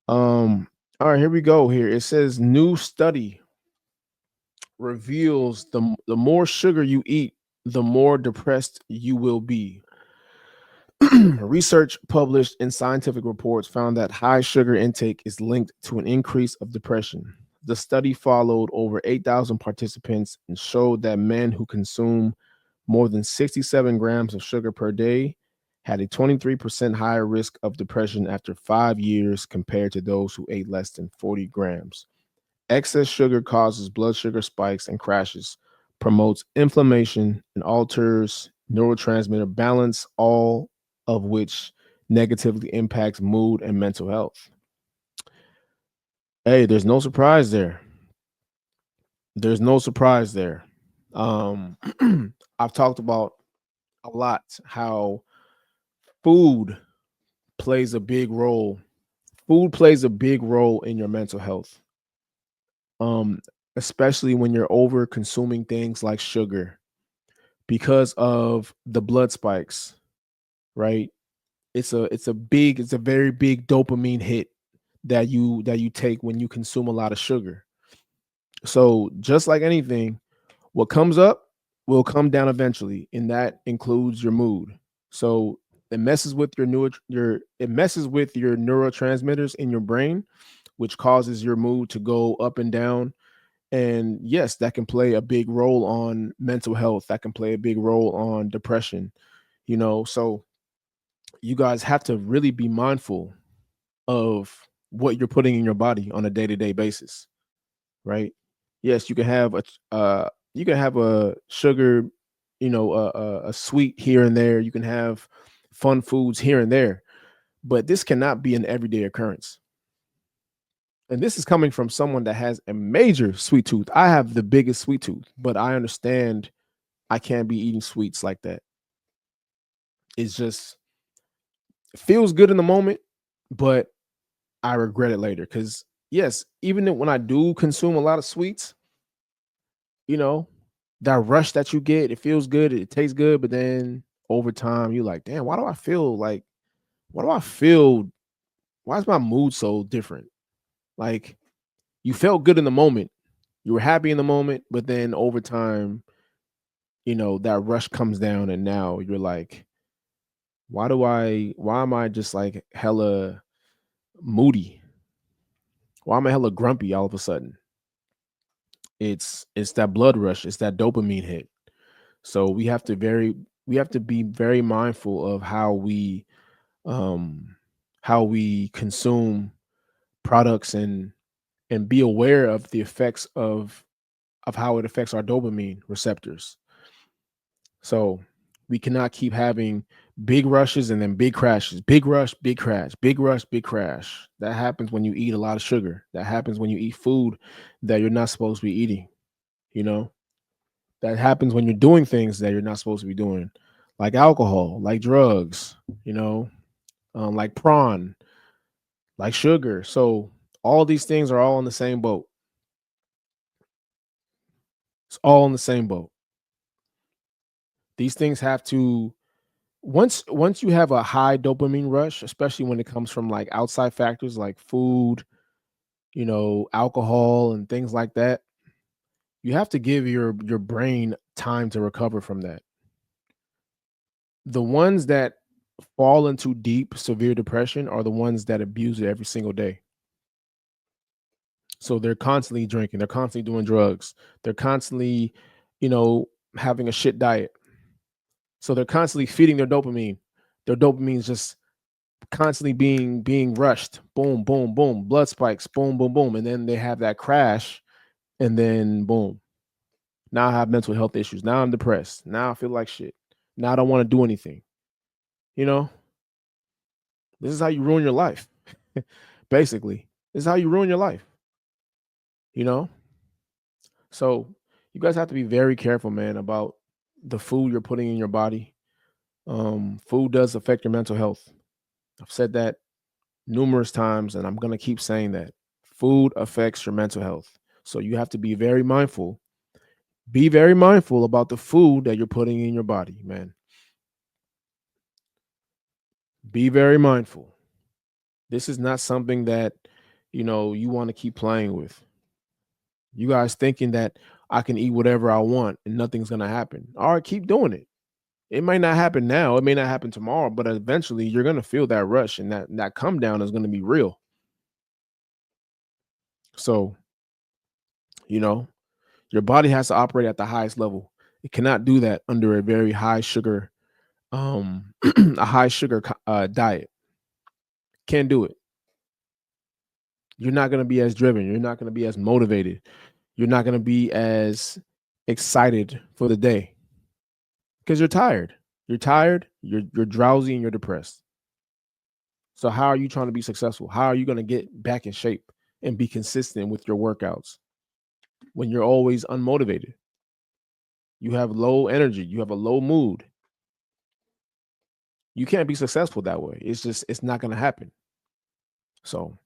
Um, all right, here we go. Here it says new study reveals the more sugar you eat, the more depressed you will be. Research published in scientific reports found that high sugar intake is linked to an increase of depression. The study followed over 8,000 participants and showed that men who consume more than 67 grams of sugar per day had a 23% higher risk of depression after 5 years compared to those who ate less than 40 grams. Excess sugar causes blood sugar spikes and crashes, promotes inflammation, and alters neurotransmitter balance, all of which negatively impacts mood and mental health. Hey, there's no surprise there. There's no surprise there. Um, I've talked about a lot how food plays a big role. Food plays a big role in your mental health. Um, Especially when you're over consuming things like sugar because of the blood spikes, right? It's a very big dopamine hit that you take when you consume a lot of sugar. So just like anything, what comes up will come down eventually, and that includes your mood. So it messes with it messes with your neurotransmitters in your brain, which causes your mood to go up and down. And yes, that can play a big role on mental health. That can play a big role on depression, So you guys have to really be mindful of what you're putting in your body on a day-to-day basis, right? Yes, you can have a sugar, a sweet here and there. You can have fun foods here and there, but this cannot be an everyday occurrence. And this is coming from someone that has a major sweet tooth. I have the biggest sweet tooth, but I understand I can't be eating sweets like that. It's just it feels good in the moment, but I regret it later. Because yes, when I do consume a lot of sweets, you know, that rush that you get, it feels good, it tastes good, but then over time, you're like, damn, why do I feel, why is my mood so different? Like, you felt good in the moment, you were happy in the moment, but then over time, that rush comes down, and now you're like, why am I just like hella moody? Why am I hella grumpy all of a sudden? It's that blood rush, it's that dopamine hit. So we have to be very mindful of um how we consume products, and be aware of the effects of how it affects our dopamine receptors. So we cannot keep having big rushes and then big crashes. Big rush, big crash, big rush, big crash. That happens when you eat a lot of sugar. That happens when you eat food that you're not supposed to be eating, you know? That happens when you're doing things that you're not supposed to be doing, like alcohol, like drugs, you know, like prawn, like sugar. So all these things are all in the same boat. It's all in the same boat. These things have to once you have a high dopamine rush, especially when it comes from like outside factors like food, alcohol and things like that, you have to give your brain time to recover from that. The ones that fall into deep severe depression are the ones that abuse it every single day. So they're constantly drinking, they're constantly doing drugs, they're constantly, you know, having a shit diet. So they're constantly feeding their dopamine. Their dopamine is just constantly being rushed. Boom, boom, boom, blood spikes, boom, boom, boom. And then they have that crash, and then boom. Now I have mental health issues. Now I'm depressed. Now I feel like shit. Now I don't want to do anything. You know, this is how you ruin your life. Basically, this is how you ruin your life, you know? So you guys have to be very careful, man, about the food you're putting in your body. Food does affect your mental health. I've said that numerous times, and I'm gonna keep saying that. Food affects your mental health. So you have to be very mindful. Be very mindful about the food that you're putting in your body, man. Be very mindful. This is not something that you want to keep playing with. You guys thinking that I can eat whatever I want and nothing's gonna happen. All right, keep doing it. It might not happen now, it may not happen tomorrow, but eventually you're gonna feel that rush, and that come down is gonna be real. So, you know, your body has to operate at the highest level. It cannot do that under a very high sugar, a high sugar diet. Can't do it. You're not gonna be as driven. You're not gonna be as motivated. You're not gonna be as excited for the day because you're tired. You're tired. You're drowsy and you're depressed. So how are you trying to be successful? How are you going to get back in shape and be consistent with your workouts when you're always unmotivated? You have low energy, you have a low mood. You can't be successful that way. It's not going to happen. So